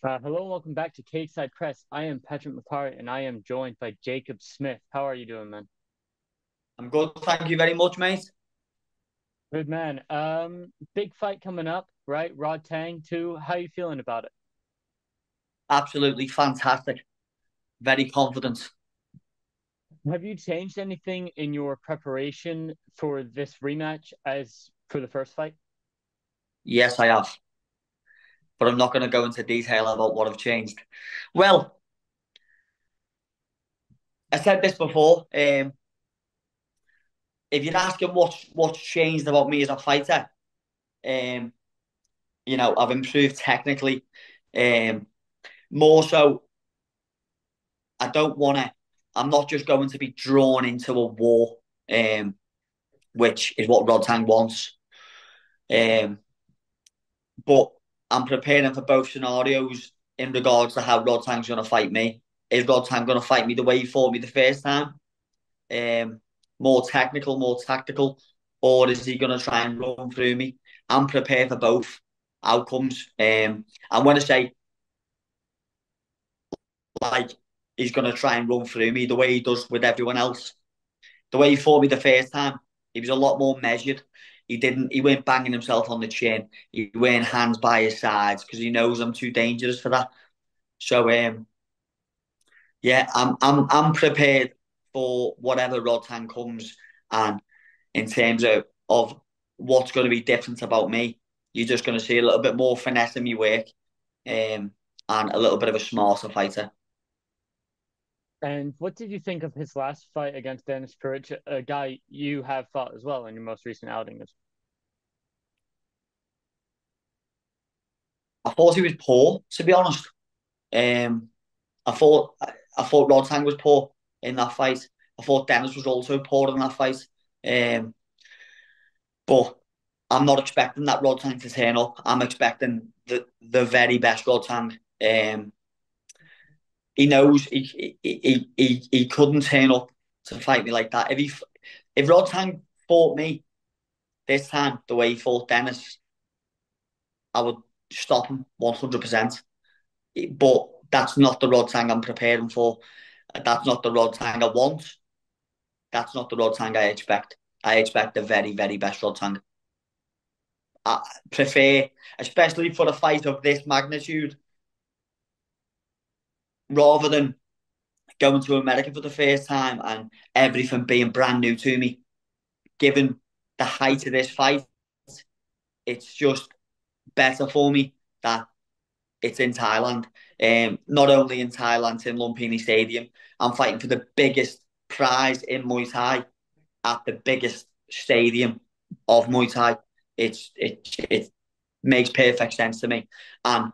Hello and welcome back to Cakeside Press. I am Patrick McCorry and I am joined by Jacob Smith. How are you doing, man? I'm good, thank you very much, mate. Good man. Big fight coming up, right? Rodtang too. How you feeling about it? Absolutely fantastic. Very confident. Have you changed anything in your preparation for this rematch as for the first fight? Yes, I have. But I'm not going to go into detail about what I've changed. Well, I said this before. If you're asking what's changed about me as a fighter, um, I've improved technically. Um, More so, I don't want to. I'm not just going to be drawn into a war, um, which is what Rodtang wants. Um, But I'm preparing for both scenarios in regards to how Rodtang's going to fight me. Is Rodtang going to fight me the way he fought me the first time? Um, More technical, more tactical, or is he going to try and run through me? I'm prepared for both outcomes. And when I say like he's going to try and run through me the way he does with everyone else, the way he fought me the first time, he was a lot more measured. He weren't banging himself on the chin. He weren't hands by his sides because he knows I'm too dangerous for that. So yeah, I'm prepared for whatever Rodtang comes, and in terms of what's going to be different about me, you're just going to see a little bit more finesse in my work, and a little bit of a smarter fighter. And what did you think of his last fight against Dennis Puric, a guy you have fought as well in your most recent outing? I thought he was poor, to be honest. Um, I thought Rodtang was poor in that fight. I thought Dennis was also poor in that fight. Um, but I'm not expecting that Rodtang to turn up. I'm expecting the very best Rodtang. He knows he couldn't turn up to fight me like that. If Rodtang fought me this time the way he fought Dennis, I would stop him 100%. But that's not the Rodtang I'm preparing for. That's not the Rodtang I want. That's not the Rodtang I expect. I expect the very, very best Rodtang. I prefer, especially for a fight of this magnitude, rather than going to America for the first time and everything being brand new to me. Given the height of this fight, it's just better for me that it's in Thailand. Not only in Thailand, it's in Lumpini Stadium. I'm fighting for the biggest prize in Muay Thai at the biggest stadium of Muay Thai. It makes perfect sense to me, and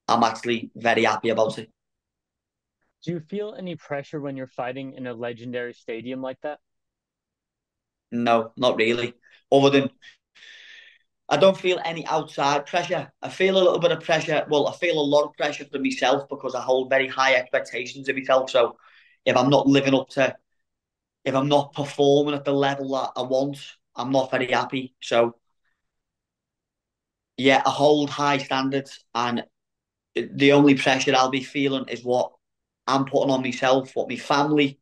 I'm actually very happy about it. Do you feel any pressure when you're fighting in a legendary stadium like that? No, not really. Other than I don't feel any outside pressure. I feel a little bit of pressure. Well, I feel a lot of pressure for myself because I hold very high expectations of myself. So if I'm not living up to, if I'm not performing at the level that I want, I'm not very happy. So yeah, I hold high standards, and the only pressure I'll be feeling is what I'm putting on myself, what my family,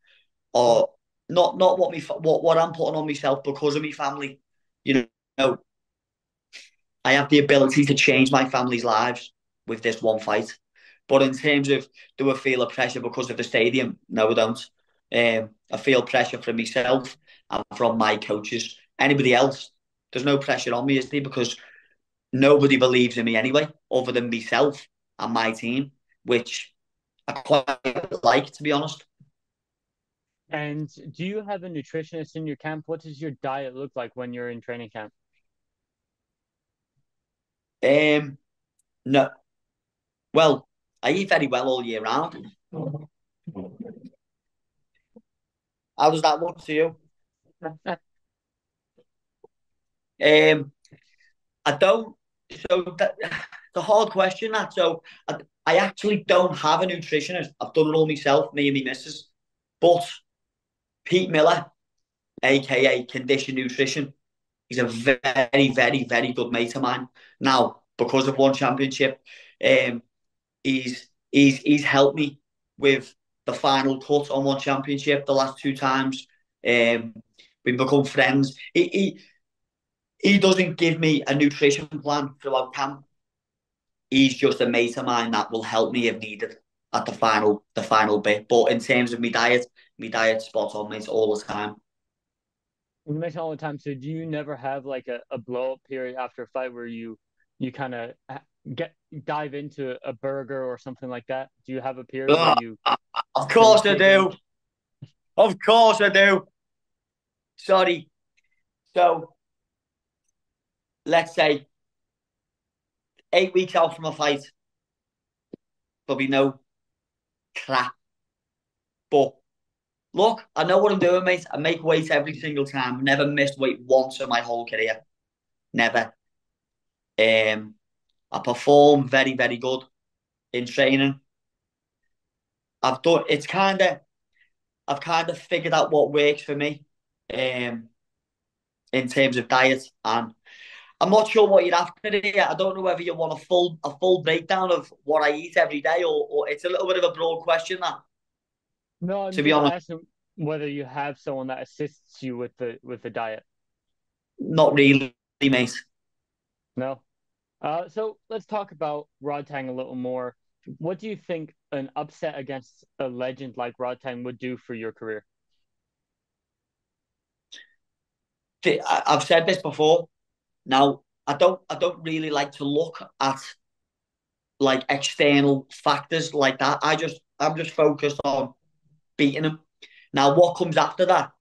or not what me what I'm putting on myself because of my family. You know, I have the ability to change my family's lives with this one fight. But in terms of do I feel a pressure because of the stadium? No, I don't. I feel pressure from myself and from my coaches. Anybody else, there's no pressure on me, is there? Because nobody believes in me anyway, other than myself and my team, which I quite like, to be honest. And do you have a nutritionist in your camp? What does your diet look like when you're in training camp? Um, no, well, I eat very well all year round. How does that look to you? Um, I don't. So that, it's a hard question. That so I actually don't have a nutritionist. I've done it all myself, me and my missus. But Pete Miller, aka Condition Nutrition, he's a very, very, very good mate of mine. Now, because of one championship, um, he's helped me with the final cut on one championship the last two times. Um, we've become friends. He doesn't give me a nutrition plan throughout camp. He's just a mate of mine that will help me if needed at the final bit. But in terms of my diet's spot on, mate, all the time. You mentioned all the time. So do you never have like a blow up period after a fight where you kind of get dive into a burger or something like that? Do you have a period where Ugh, you of really course I dig in? do. Of course I do. Sorry. So let's say 8 weeks out from a fight, there'll be no crap. But look, I know what I'm doing, mate. I make weight every single time. Never missed weight once in my whole career. Never. I perform very, very good in training. I've done. I've kind of figured out what works for me, um, in terms of diet, and I'm not sure what you're after here. I don't know whether you want a full breakdown of what I eat every day, or it's a little bit of a broad question. That, No, I'm to be just honest, asking whether you have someone that assists you with the diet. not really, mate. No. So let's talk about Rodtang a little more. What do you think an upset against a legend like Rodtang would do for your career? I've said this before. Now, I don't really like to look at like external factors like that. I'm just focused on beating him. Now, what comes after that?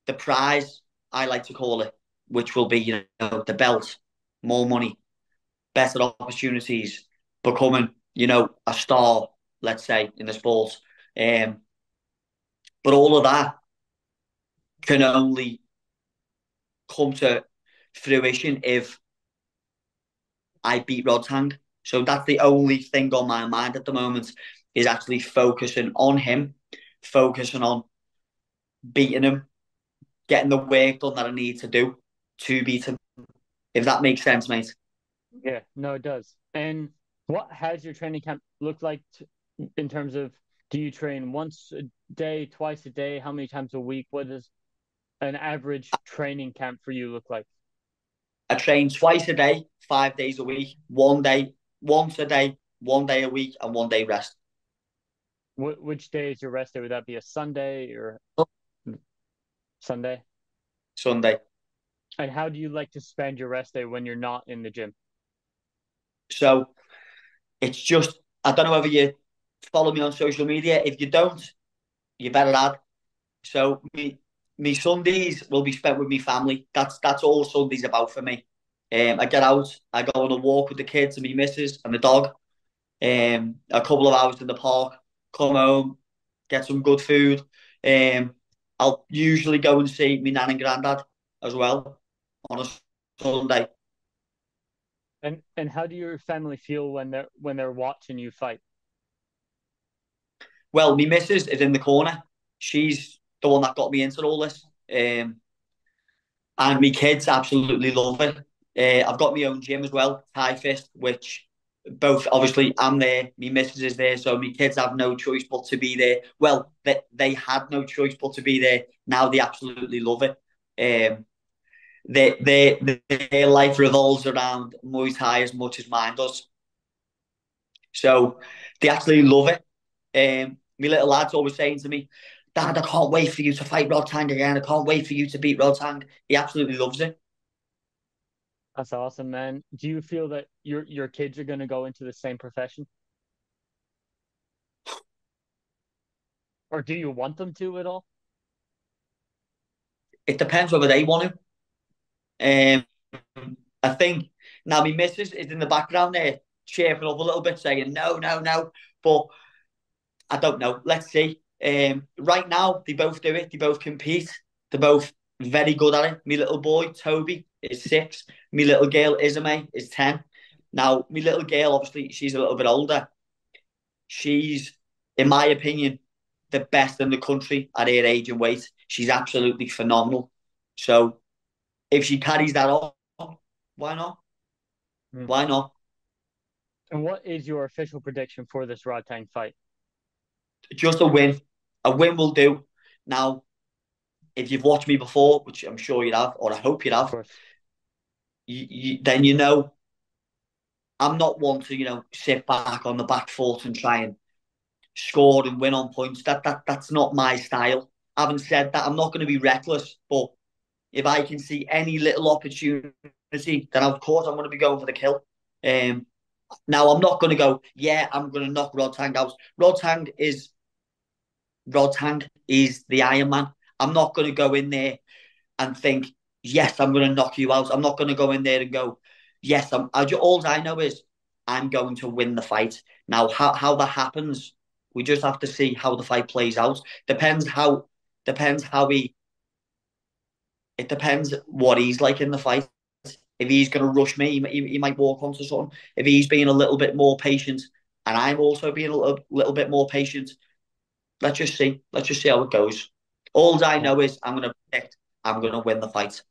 The prize, I like to call it, which will be, the belt, more money, better opportunities, becoming, a star, let's say, in the sport. Um, but all of that can only come to fruition if I beat Rodtang. So that's the only thing on my mind at the moment, is actually focusing on him, focusing on beating him, getting the work done that I need to do to beat him. If that makes sense, mate. Yeah, no, it does. And what has your training camp looked like in terms of do you train once a day, twice a day, how many times a week? What does an average training camp for you look like? I train twice a day, 5 days a week, one day, once a day, one day a week, and one day rest. Which day is your rest day? Would that be a Sunday or Sunday? Sunday. And how do you like to spend your rest day when you're not in the gym? So it's just, I don't know whether you follow me on social media. If you don't, you better add. So me Sundays will be spent with me family. That's all Sunday's about for me. I get out, I go on a walk with the kids and me missus and the dog. A couple of hours in the park, come home, get some good food. Um, I'll usually go and see my nan and granddad as well on a Sunday. And how do your family feel when they're watching you fight? Well, my missus is in the corner. She's the one that got me into all this. And my kids absolutely love it. I've got my own gym as well, Thai Fist, which both obviously I'm there, my missus is there, so my kids have no choice but to be there. Well, they had no choice but to be there. Now they absolutely love it. Um, their life revolves around Muay Thai as much as mine does. So they actually love it. My little lad's always saying to me, Dad, I can't wait for you to fight Rodtang again. I can't wait for you to beat Rodtang. He absolutely loves it. That's awesome, man. Do you feel that your kids are going to go into the same profession, or do you want them to at all? It depends whether they want to. I think now my missus is in the background there, cheering up a little bit, saying no, no, no. But I don't know. Let's see. Right now, they both do it. They both compete. They're both very good at it. My little boy, Toby, is 6. My little girl, Isame, is 10. Now, my little girl, obviously, she's a little bit older. She's, in my opinion, the best in the country at her age and weight. She's absolutely phenomenal. So if she carries that on, why not? Hmm. Why not? And what is your official prediction for this Rodtang fight? Just a win. A win will do. Now, if you've watched me before, which I'm sure you have, or I hope you Of have, course. then you know I'm not one to sit back on the back foot and try and score and win on points. That's not my style. Having said that, I'm not going to be reckless, but if I can see any little opportunity, then of course I'm going to be going for the kill. Um, Now I'm not going to go. Yeah, I'm going to knock Rodtang out. Rodtang is the Iron Man. I'm not going to go in there and think, yes, I'm going to knock you out. I'm not going to go in there and go, yes, all I know is I'm going to win the fight. Now, how that happens, we just have to see how the fight plays out. Depends how he, it depends what he's like in the fight. If he's going to rush me, he might walk onto something. If he's being a little bit more patient, and I'm also being a little bit more patient, let's just see. Let's just see how it goes. All I Yeah, know is I'm going to predict I'm going to win the fight.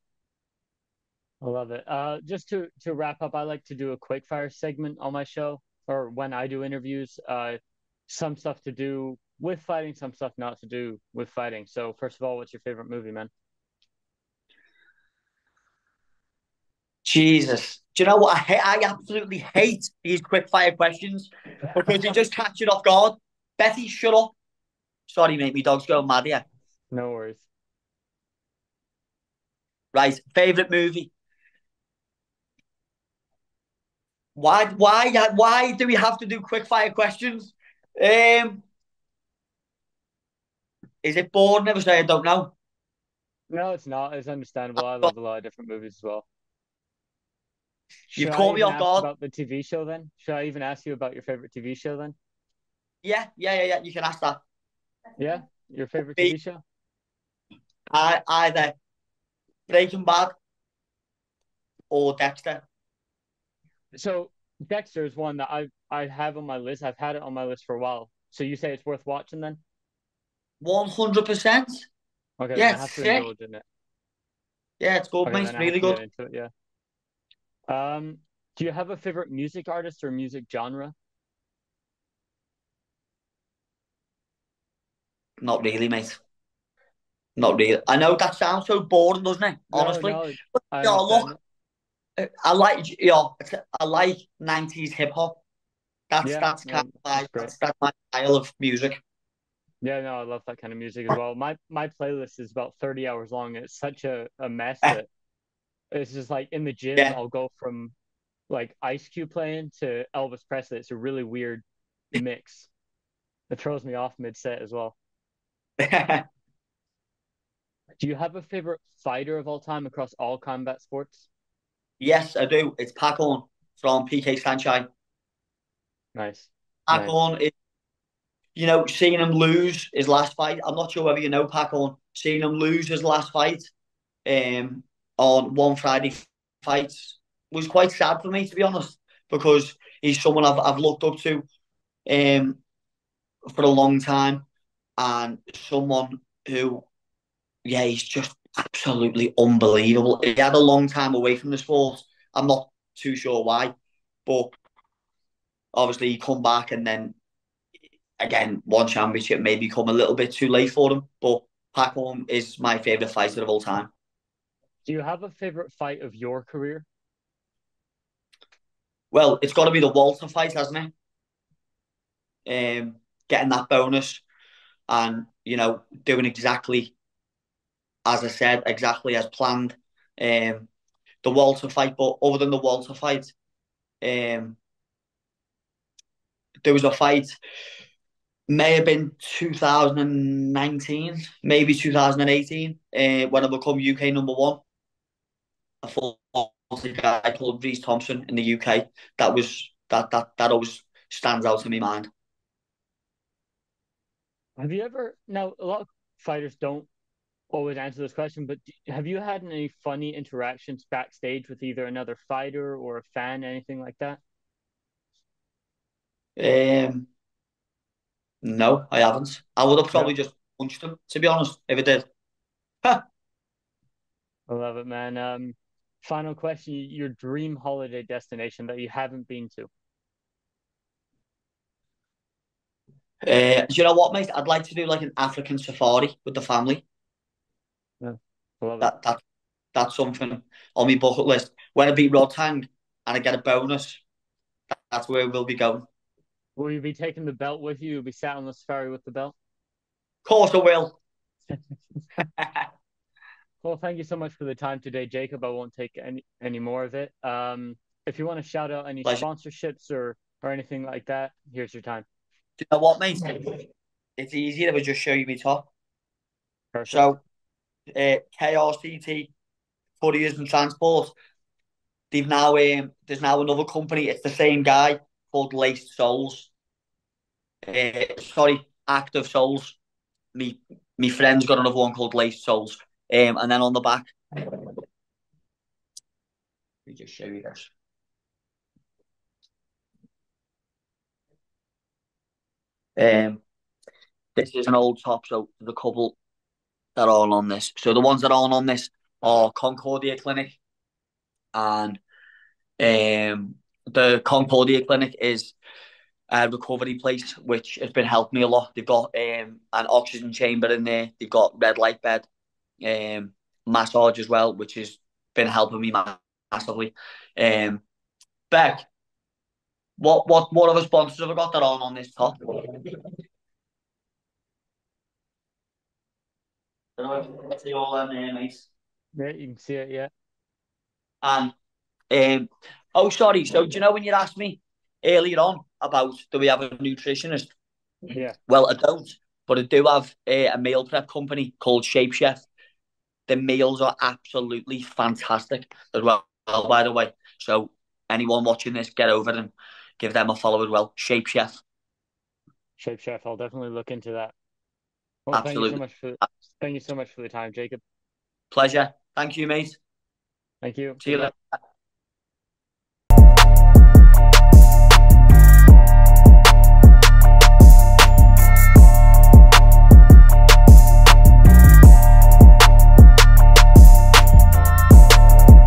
I love it. Just to wrap up, I like to do a quick fire segment on my show or when I do interviews. Some stuff to do with fighting, some stuff not to do with fighting. So first of all, what's your favorite movie, man? Jesus. Do you know what? I absolutely hate these quick fire questions because they just catch you off guard. Betty, shut up. Sorry, mate. My dog's going mad here. No worries. Right. Favorite movie? Why do we have to do quick fire questions? Um, is it bored? Never say I don't know. No, it's not. It's understandable. I love a lot of different movies as well. Should You've I caught me even off ask guard. about the TV show then? Should I even ask you about your favorite TV show then? Yeah. You can ask that. Yeah, your favorite Me, TV show? either Breaking Bad or Dexter. So Dexter is one that I have on my list. I've had it on my list for a while. So you say it's worth watching then? 100%. Okay, then Yeah, I it's have to sick. indulge in it. Yeah, it's good, Okay, mate. then It's I have really to get good. into it. Yeah. Do you have a favorite music artist or music genre? Not really, mate. Not really. I know that sounds so boring, doesn't it? No, Honestly. no, But I yeah, understand look, it. I like 90s hip hop. That's Yeah, that's kind no, of my that's great. that's my style of music. Yeah, no, I love that kind of music as well. My playlist is about 30 hours long. It's such a mess that it's just like in the gym, Yeah. I'll go from like Ice Cube playing to Elvis Presley. It's a really weird mix. It throws me off mid set as well. Do you have a favorite fighter of all time across all combat sports? Yes, I do. It's Pac-On from PK Sanchai. Nice, nice. Pac-On is, seeing him lose his last fight. I'm not sure whether you know Pac-On. Seeing him lose his last fight um, on one Friday fights was quite sad for me, to be honest, because he's someone I've looked up to um, for a long time and someone who, yeah, he's just absolutely unbelievable. He had a long time away from the sport. I'm not too sure why, but obviously he come back and then again one championship may become a little bit too late for him. But Pacquiao is my favorite fighter of all time. Do you have a favorite fight of your career? Well, it's got to be the Walter fight, hasn't it? Getting that bonus and doing exactly as I said, exactly as planned. Um, the Walter fight, but other than the Walter fight, um, there was a fight may have been 2019, maybe 2018, when I become UK number one. I fought a guy called Reece Thompson in the UK. That always stands out in my mind. Have you ever, now a lot of fighters don't always answer this question, but have you had any funny interactions backstage with either another fighter or a fan, anything like that? Um, no, I haven't. I would have probably No? just punched him, to be honest, if I did. I love it, man. Final question, your dream holiday destination that you haven't been to. Do you know what, mate? I'd like to do like an African safari with the family. Yeah, I love it. That's something on my bucket list. When I beat Rodtang and I get a bonus, that's where we'll be going. Of Will you be taking the belt with you? You'll be sat on the safari with the belt? course I will. Well, thank you so much for the time today, Jacob. I won't take any more of it. If you want to shout out any Pleasure. sponsorships or anything like that, here's your time. Do you know what, mate? It's easier if I just show you my top. Perfect. So, KRCT, Couriers and Transport. They've now there's now another company. It's the same guy called Laced Souls. Sorry, Active Souls. Me, my friend's got another one called Laced Souls. And then on the back, let me just show you this. Um, this is an old top, so there's a couple that are on this. So the ones that aren't on this are Concordia Clinic, and the Concordia Clinic is a recovery place which has been helping me a lot. They've got an oxygen chamber in there. They've got red light bed, um, massage as well, which has been helping me massively. Beck, what other sponsors have I got that aren't on this top? I don't know if see all them there, mate. Yeah, you can see it. Yeah. And oh, sorry. So do you know when you asked me earlier on about do we have a nutritionist? Yeah. Well, I don't, but I do have a meal prep company called Shape Chef. The meals are absolutely fantastic as well, by the way. So anyone watching this, get over and give them a follow as well. Shape Chef, Shape Chef. I'll definitely look into that. Well, absolutely. thank you so much for the time, Jacob. Pleasure. Thank you, mate. Thank you. See Good you luck. later.